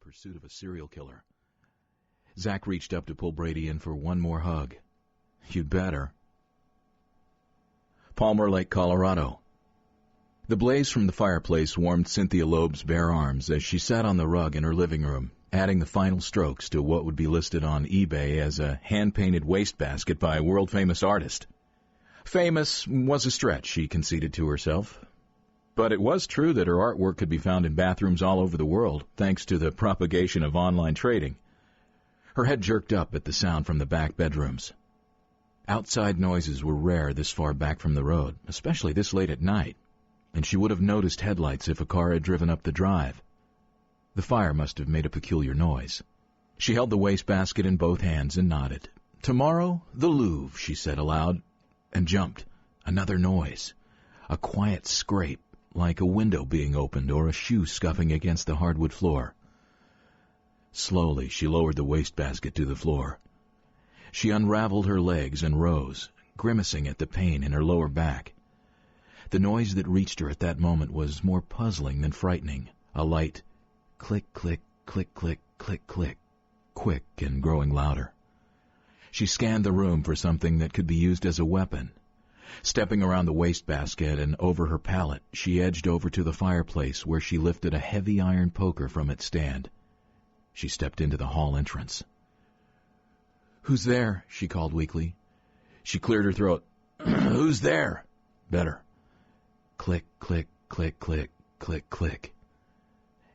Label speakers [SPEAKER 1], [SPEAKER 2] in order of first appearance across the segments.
[SPEAKER 1] pursuit of a serial killer. Zach reached up to pull Brady in for one more hug. You'd better. Palmer Lake, Colorado. The blaze from the fireplace warmed Cynthia Loeb's bare arms as she sat on the rug in her living room, adding the final strokes to what would be listed on eBay as a hand-painted wastebasket by a world-famous artist. Famous was a stretch, she conceded to herself. But it was true that her artwork could be found in bathrooms all over the world, thanks to the propagation of online trading. Her head jerked up at the sound from the back bedrooms. Outside noises were rare this far back from the road, especially this late at night, and she would have noticed headlights if a car had driven up the drive. The fire must have made a peculiar noise. She held the wastebasket in both hands and nodded. Tomorrow, the Louvre, she said aloud, and jumped. Another noise. A quiet scrape, like a window being opened or a shoe scuffing against the hardwood floor. Slowly, she lowered the wastebasket to the floor. She unraveled her legs and rose, grimacing at the pain in her lower back. The noise that reached her at that moment was more puzzling than frightening, a light click, click, click, click, click, click, quick and growing louder. She scanned the room for something that could be used as a weapon. Stepping around the wastebasket and over her pallet, she edged over to the fireplace where she lifted a heavy iron poker from its stand. She stepped into the hall entrance. "Who's there?" she called weakly. She cleared her throat. "Who's there?" Better. Click, click, click, click, click, click.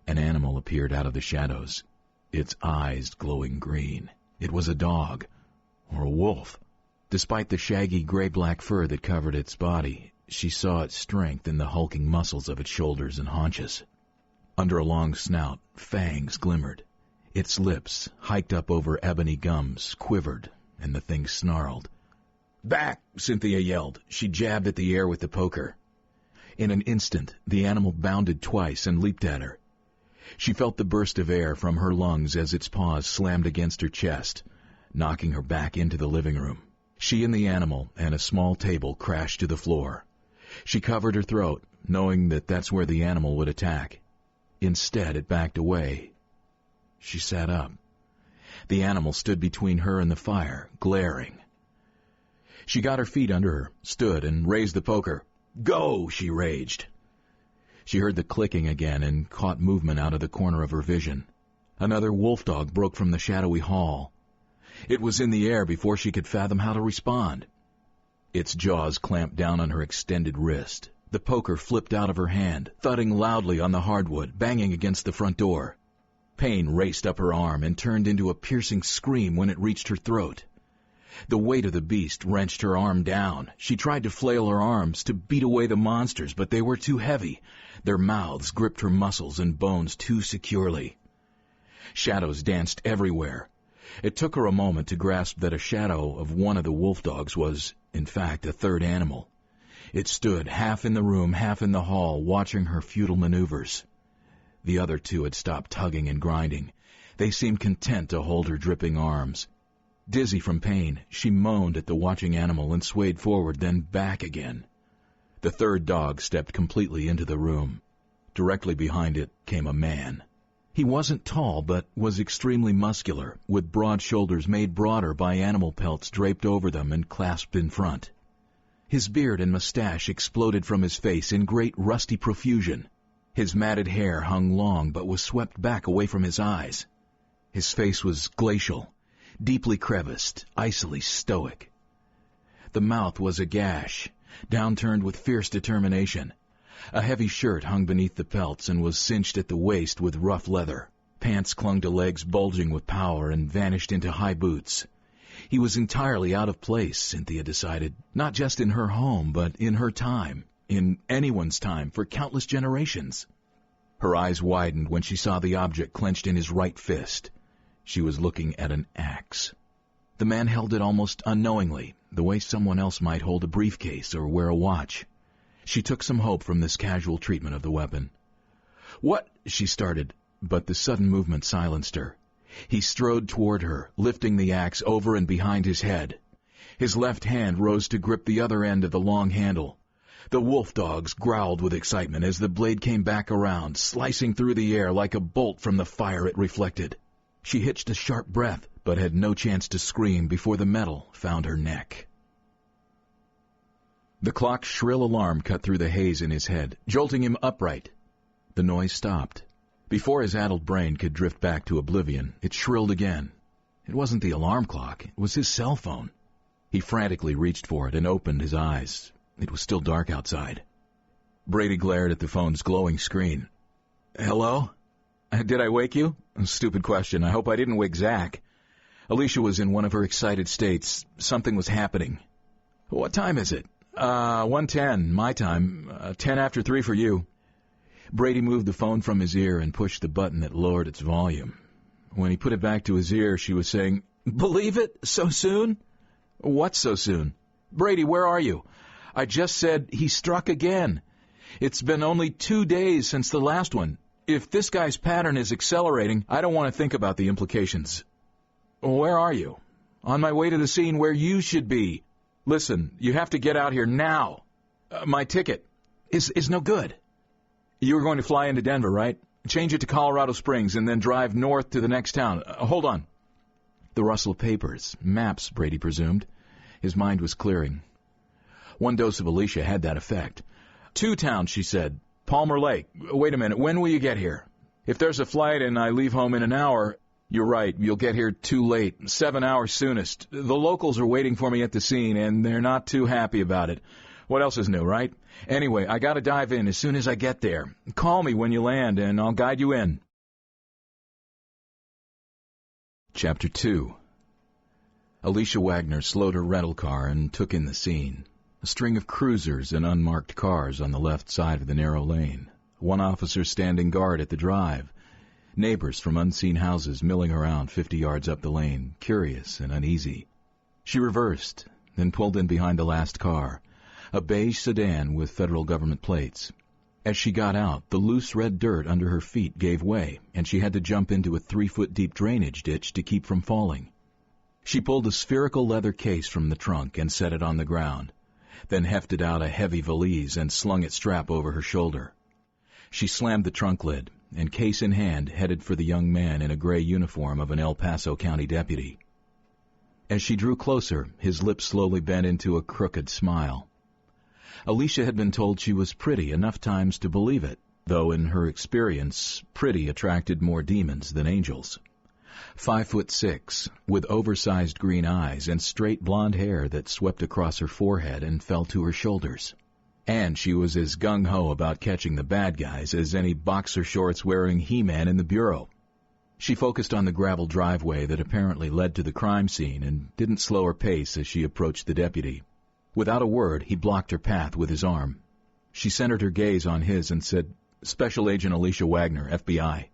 [SPEAKER 1] An animal appeared out of the shadows, its eyes glowing green. It was a dog, or a wolf. Despite the shaggy gray-black fur that covered its body, she saw its strength in the hulking muscles of its shoulders and haunches. Under a long snout, fangs glimmered. Its lips, hiked up over ebony gums, quivered, and the thing snarled. "Back!" Cynthia yelled. She jabbed at the air with the poker. In an instant, the animal bounded twice and leaped at her. She felt the burst of air from her lungs as its paws slammed against her chest, knocking her back into the living room. She and the animal and a small table crashed to the floor. She covered her throat, knowing that that's where the animal would attack. Instead, it backed away. She sat up. The animal stood between her and the fire, glaring. She got her feet under her, stood, and raised the poker. "Go!" she raged. She heard the clicking again and caught movement out of the corner of her vision. Another wolf dog broke from the shadowy hall. It was in the air before she could fathom how to respond. Its jaws clamped down on her extended wrist. The poker flipped out of her hand, thudding loudly on the hardwood, banging against the front door. Pain raced up her arm and turned into a piercing scream when it reached her throat. The weight of the beast wrenched her arm down. She tried to flail her arms to beat away the monsters, but they were too heavy. Their mouths gripped her muscles and bones too securely. Shadows danced everywhere. It took her a moment to grasp that a shadow of one of the wolf dogs was, in fact, a third animal. It stood half in the room, half in the hall, watching her futile maneuvers. The other two had stopped tugging and grinding. They seemed content to hold her dripping arms. Dizzy from pain, she moaned at the watching animal and swayed forward, then back again. The third dog stepped completely into the room. Directly behind it came a man. He wasn't tall, but was extremely muscular, with broad shoulders made broader by animal pelts draped over them and clasped in front. His beard and mustache exploded from his face in great rusty profusion. His matted hair hung long but was swept back away from his eyes. His face was glacial, deeply creviced, icily stoic. The mouth was a gash, downturned with fierce determination. A heavy shirt hung beneath the pelts and was cinched at the waist with rough leather. Pants clung to legs bulging with power and vanished into high boots. He was entirely out of place, Cynthia decided, not just in her home, but in her time, in anyone's time for countless generations. Her eyes widened when she saw the object clenched in his right fist. She was looking at an axe. The man held it almost unknowingly, the way someone else might hold a briefcase or wear a watch. She took some hope from this casual treatment of the weapon. "What?" she started, but the sudden movement silenced her. He strode toward her, lifting the axe over and behind his head. His left hand rose to grip the other end of the long handle. The wolf dogs growled with excitement as the blade came back around, slicing through the air like a bolt from the fire it reflected. She hitched a sharp breath, but had no chance to scream before the metal found her neck. The clock's shrill alarm cut through the haze in his head, jolting him upright. The noise stopped. Before his addled brain could drift back to oblivion, it shrilled again. It wasn't the alarm clock, it was his cell phone. He frantically reached for it and opened his eyes. It was still dark outside. Brady glared at the phone's glowing screen. "Hello? Did I wake you?" Stupid question. I hope I didn't wake Zach. Alicia was in one of her excited states. Something was happening. "What time is it?" 1:10, my time. 10 after 3 for you." Brady moved the phone from his ear and pushed the button that lowered its volume. When he put it back to his ear, she was saying, "Believe it? So soon?" "What so soon?" "Brady, where are you?" "I just said he struck again. It's been only 2 days since the last one. If this guy's pattern is accelerating, I don't want to think about the implications." "Where are you?" "On my way to the scene where you should be. Listen, you have to get out here now. My ticket is no good." "You were going to fly into Denver, right? Change it to Colorado Springs and then drive north to the next town. Hold on." The rustle of papers, maps, Brady presumed. His mind was clearing. One dose of Alicia had that effect. 2 towns, she said. Palmer Lake. Wait a minute, when will you get here? If there's a flight and I leave home in an hour... You're right, you'll get here too late. 7 hours soonest. The locals are waiting for me at the scene, and they're not too happy about it. What else is new, right? Anyway, I gotta dive in as soon as I get there. Call me when you land, and I'll guide you in. Chapter 2. Alicia Wagner slowed her rental car and took in the scene. A string of cruisers and unmarked cars on the left side of the narrow lane. One officer standing guard at the drive. Neighbors from unseen houses milling around 50 yards up the lane, curious and uneasy. She reversed, then pulled in behind the last car, a beige sedan with federal government plates. As she got out, the loose red dirt under her feet gave way, and she had to jump into a 3-foot-deep drainage ditch to keep from falling. She pulled a spherical leather case from the trunk and set it on the ground, then hefted out a heavy valise and slung its strap over her shoulder. She slammed the trunk lid, and case in hand headed for the young man in a gray uniform of an El Paso County deputy. As she drew closer, his lips slowly bent into a crooked smile. Alicia had been told she was pretty enough times to believe it, though in her experience, pretty attracted more demons than angels. 5'6", with oversized green eyes and straight blonde hair that swept across her forehead and fell to her shoulders. And she was as gung-ho about catching the bad guys as any boxer shorts-wearing He-Man in the bureau. She focused on the gravel driveway that apparently led to the crime scene and didn't slow her pace as she approached the deputy. Without a word, he blocked her path with his arm. She centered her gaze on his and said, "Special Agent Alicia Wagner, FBI."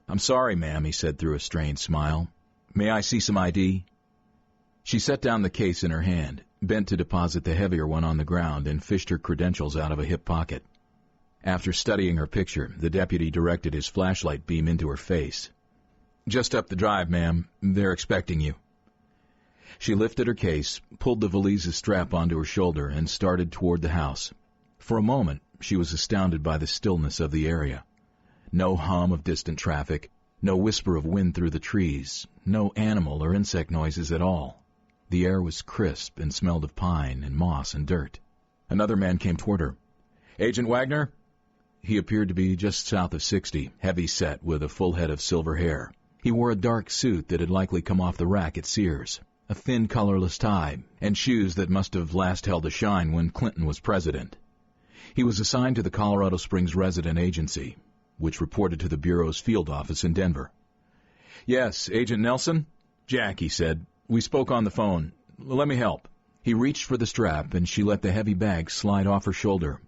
[SPEAKER 1] "I'm sorry, ma'am," he said through a strained smile. "May I see some ID?" She set down the case in her hand, bent to deposit the heavier one on the ground, and fished her credentials out of a hip pocket. After studying her picture, the deputy directed his flashlight beam into her face. "Just up the drive, ma'am. They're expecting you." She lifted her case, pulled the valise's strap onto her shoulder, and started toward the house. For a moment, she was astounded by the stillness of the area. No hum of distant traffic, no whisper of wind through the trees, no animal or insect noises at all. The air was crisp and smelled of pine and moss and dirt. Another man came toward her. "Agent Wagner?" He appeared to be just south of 60, heavy-set with a full head of silver hair. He wore a dark suit that had likely come off the rack at Sears, a thin, colorless tie, and shoes that must have last held a shine when Clinton was president. He was assigned to the Colorado Springs Resident Agency, which reported to the Bureau's field office in Denver. "Yes, Agent Nelson?" "Jack," he said. "We spoke on the phone. Let me help." He reached for the strap, and she let the heavy bag slide off her shoulder.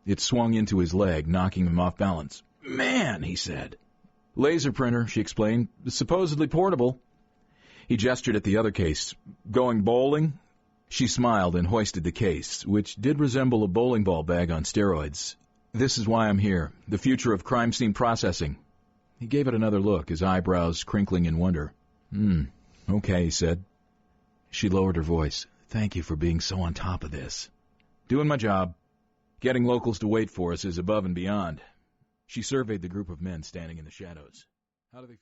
[SPEAKER 1] It swung into his leg, knocking him off balance. "Man," he said. "Laser printer," she explained. "Supposedly portable." He gestured at the other case. "Going bowling?" She smiled and hoisted the case, which did resemble a bowling ball bag on steroids. "This is why I'm here, the future of crime scene processing." He gave it another look, his eyebrows crinkling in wonder. Okay," he said. She lowered her voice. "Thank you for being so on top of this." "Doing my job." Getting locals to wait for us is above and beyond. She surveyed the group of men standing in the shadows. How do they